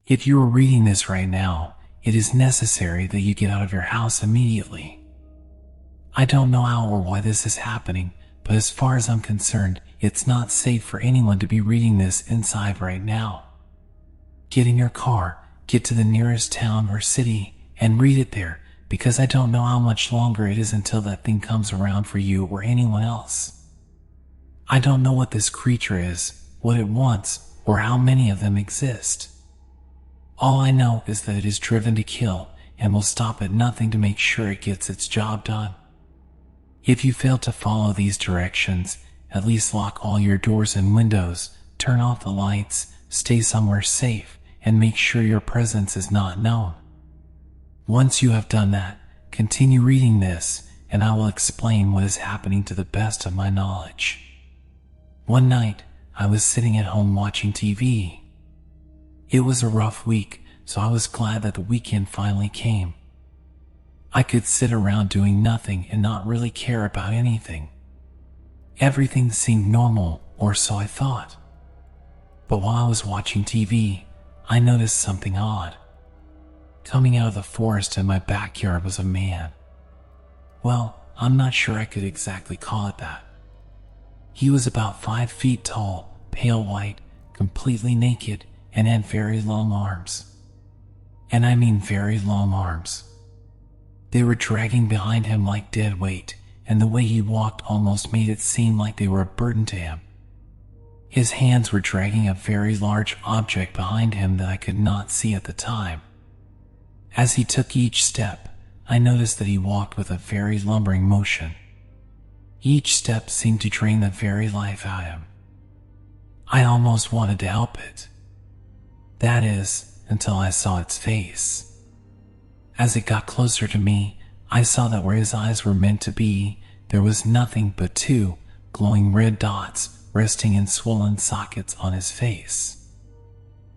If you are reading this right now, it is necessary that you get out of your house immediately. I don't know how or why this is happening, but as far as I'm concerned, it's not safe for anyone to be reading this inside right now. Get in your car, get to the nearest town or city, and read it there, because I don't know how much longer it is until that thing comes around for you or anyone else. I don't know what this creature is, what it wants, or how many of them exist. All I know is that it is driven to kill and will stop at nothing to make sure it gets its job done. If you fail to follow these directions, at least lock all your doors and windows, turn off the lights, stay somewhere safe, and make sure your presence is not known. Once you have done that, continue reading this, and I will explain what is happening to the best of my knowledge. One night, I was sitting at home watching TV. It was a rough week, so I was glad that the weekend finally came. I could sit around doing nothing and not really care about anything. Everything seemed normal, or so I thought. But while I was watching TV, I noticed something odd. Coming out of the forest in my backyard was a man. Well, I'm not sure I could exactly call it that. He was about 5 feet tall, pale white, completely naked, and had very long arms. And I mean very long arms. They were dragging behind him like dead weight, and the way he walked almost made it seem like they were a burden to him. His hands were dragging a very large object behind him that I could not see at the time. As he took each step, I noticed that he walked with a very lumbering motion. Each step seemed to drain the very life out of him. I almost wanted to help it. That is, until I saw its face. As it got closer to me, I saw that where his eyes were meant to be, there was nothing but 2 glowing red dots resting in swollen sockets on his face.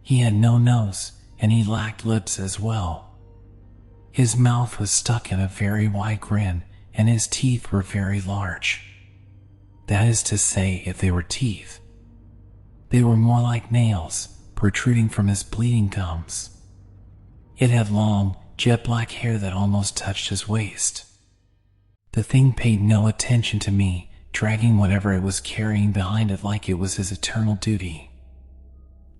He had no nose, and he lacked lips as well. His mouth was stuck in a very wide grin, and his teeth were very large. That is to say, if they were teeth. They were more like nails, protruding from his bleeding gums. It had long, jet black hair that almost touched his waist. The thing paid no attention to me, dragging whatever it was carrying behind it like it was his eternal duty.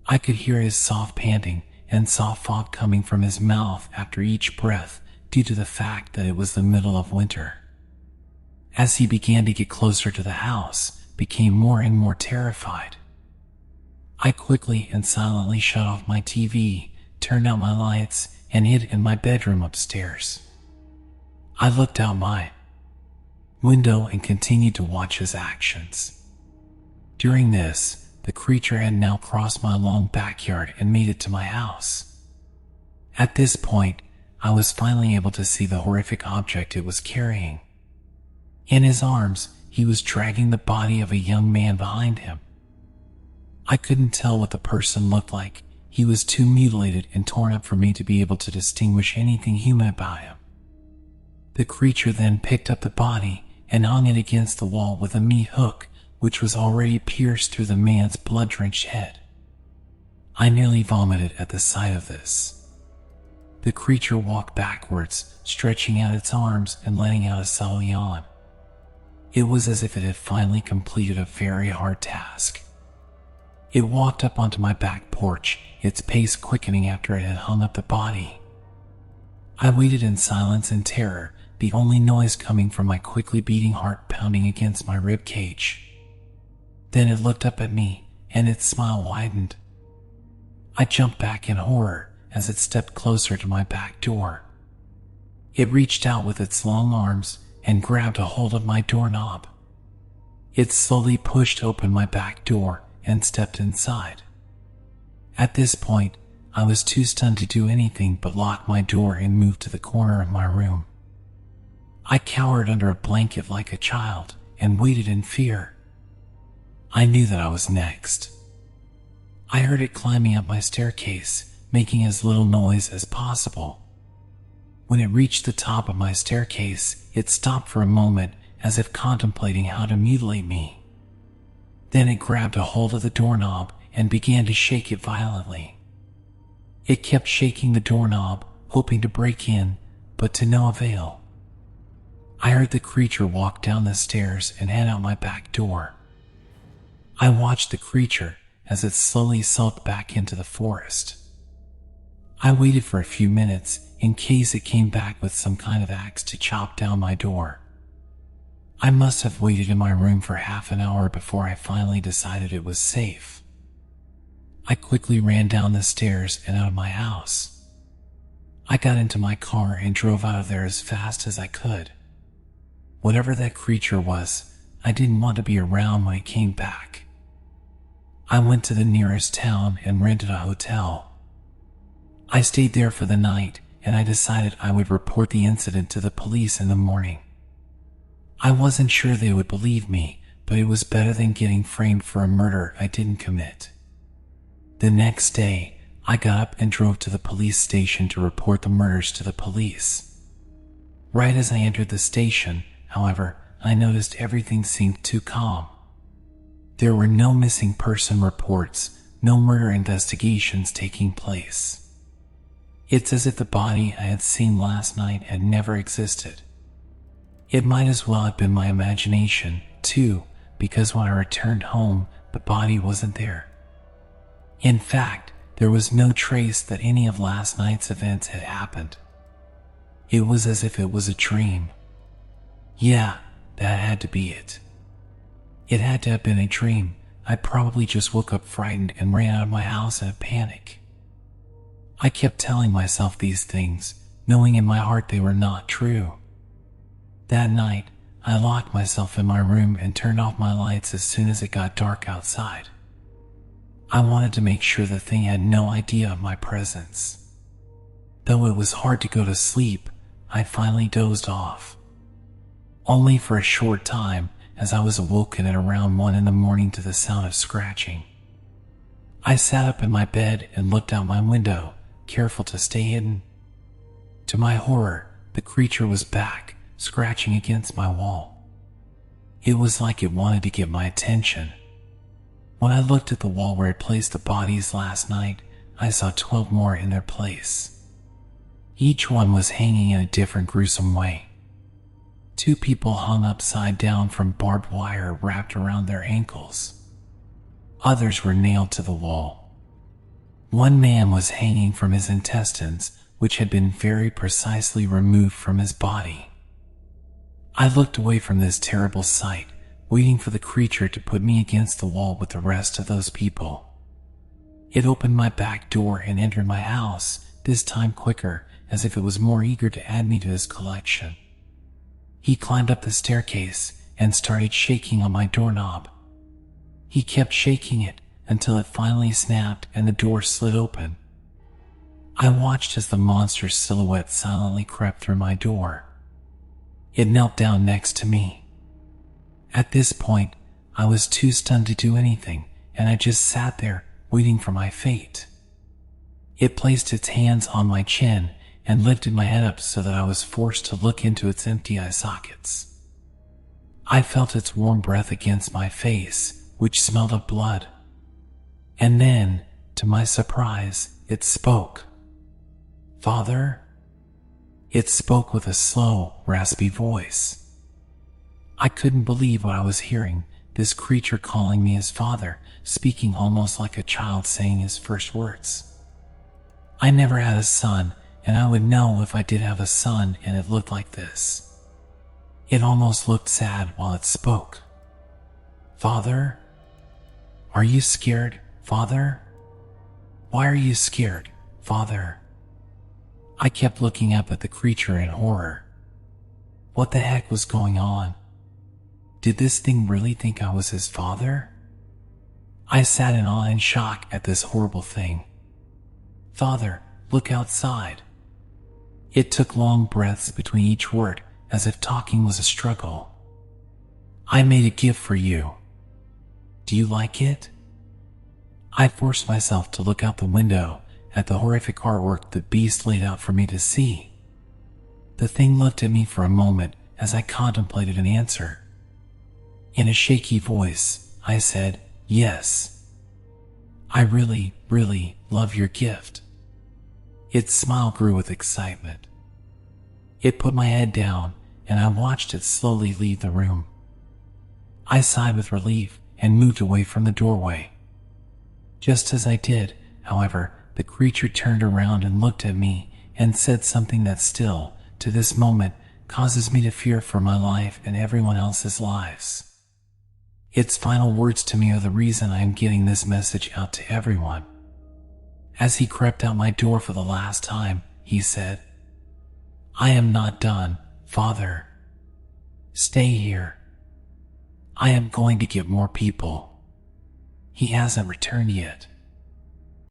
I could hear his soft panting and saw fog coming from his mouth after each breath due to the fact that it was the middle of winter. As he began to get closer to the house, became more and more terrified. I quickly and silently shut off my TV, turned out my lights, and hid in my bedroom upstairs. I looked out my window and continued to watch his actions. During this, the creature had now crossed my long backyard and made it to my house. At this point, I was finally able to see the horrific object it was carrying. In his arms, he was dragging the body of a young man behind him. I couldn't tell what the person looked like. He was too mutilated and torn up for me to be able to distinguish anything human about him. The creature then picked up the body and hung it against the wall with a meat hook, which was already pierced through the man's blood-drenched head. I nearly vomited at the sight of this. The creature walked backwards, stretching out its arms and letting out a subtle yawn. It was as if it had finally completed a very hard task. It walked up onto my back porch, its pace quickening after it had hung up the body. I waited in silence and terror, the only noise coming from my quickly beating heart pounding against my rib cage. Then it looked up at me, and its smile widened. I jumped back in horror as it stepped closer to my back door. It reached out with its long arms and grabbed a hold of my doorknob. It slowly pushed open my back door and stepped inside. At this point, I was too stunned to do anything but lock my door and move to the corner of my room. I cowered under a blanket like a child and waited in fear. I knew that I was next. I heard it climbing up my staircase, making as little noise as possible. When it reached the top of my staircase, it stopped for a moment as if contemplating how to mutilate me. Then it grabbed a hold of the doorknob and began to shake it violently. It kept shaking the doorknob, hoping to break in, but to no avail. I heard the creature walk down the stairs and head out my back door. I watched the creature as it slowly sulked back into the forest. I waited for a few minutes in case it came back with some kind of axe to chop down my door. I must have waited in my room for half an hour before I finally decided it was safe. I quickly ran down the stairs and out of my house. I got into my car and drove out of there as fast as I could. Whatever that creature was, I didn't want to be around when it came back. I went to the nearest town and rented a hotel. I stayed there for the night, and I decided I would report the incident to the police in the morning. I wasn't sure they would believe me, but it was better than getting framed for a murder I didn't commit. The next day, I got up and drove to the police station to report the murders to the police. Right as I entered the station, however, I noticed everything seemed too calm. There were no missing person reports, no murder investigations taking place. It's as if the body I had seen last night had never existed. It might as well have been my imagination, too, because when I returned home, the body wasn't there. In fact, there was no trace that any of last night's events had happened. It was as if it was a dream. Yeah, that had to be it. It had to have been a dream. I probably just woke up frightened and ran out of my house in a panic. I kept telling myself these things, knowing in my heart they were not true. That night, I locked myself in my room and turned off my lights as soon as it got dark outside. I wanted to make sure the thing had no idea of my presence. Though it was hard to go to sleep, I finally dozed off. Only for a short time, as I was awoken at around 1 a.m. to the sound of scratching. I sat up in my bed and looked out my window, careful to stay hidden. To my horror, the creature was back, scratching against my wall. It was like it wanted to get my attention. When I looked at the wall where it placed the bodies last night, I saw 12 more in their place. Each one was hanging in a different gruesome way. 2 people hung upside down from barbed wire wrapped around their ankles. Others were nailed to the wall. One man was hanging from his intestines, which had been very precisely removed from his body. I looked away from this terrible sight, waiting for the creature to put me against the wall with the rest of those people. It opened my back door and entered my house, this time quicker, as if it was more eager to add me to his collection. He climbed up the staircase and started shaking on my doorknob. He kept shaking it until it finally snapped and the door slid open. I watched as the monster's silhouette silently crept through my door. It knelt down next to me. At this point, I was too stunned to do anything, and I just sat there, waiting for my fate. It placed its hands on my chin and lifted my head up so that I was forced to look into its empty eye sockets. I felt its warm breath against my face, which smelled of blood. And then, to my surprise, it spoke. "Father?" It spoke with a slow, raspy voice. I couldn't believe what I was hearing, this creature calling me his father, speaking almost like a child saying his first words. I never had a son, and I would know if I did have a son and it looked like this. It almost looked sad while it spoke. "Father? Are you scared, Father? Why are you scared, Father?" I kept looking up at the creature in horror. What the heck was going on? Did this thing really think I was his father? I sat in awe and shock at this horrible thing. "Father, look outside." It took long breaths between each word, as if talking was a struggle. "I made a gift for you. Do you like it?" I forced myself to look out the window at the horrific artwork the beast laid out for me to see. The thing looked at me for a moment as I contemplated an answer. In a shaky voice, I said, "Yes. I really, really love your gift." Its smile grew with excitement. It put my head down, and I watched it slowly leave the room. I sighed with relief and moved away from the doorway. Just as I did, however, the creature turned around and looked at me and said something that still, to this moment, causes me to fear for my life and everyone else's lives. Its final words to me are the reason I am getting this message out to everyone. As he crept out my door for the last time, he said, "I am not done, Father. Stay here. I am going to get more people." He hasn't returned yet.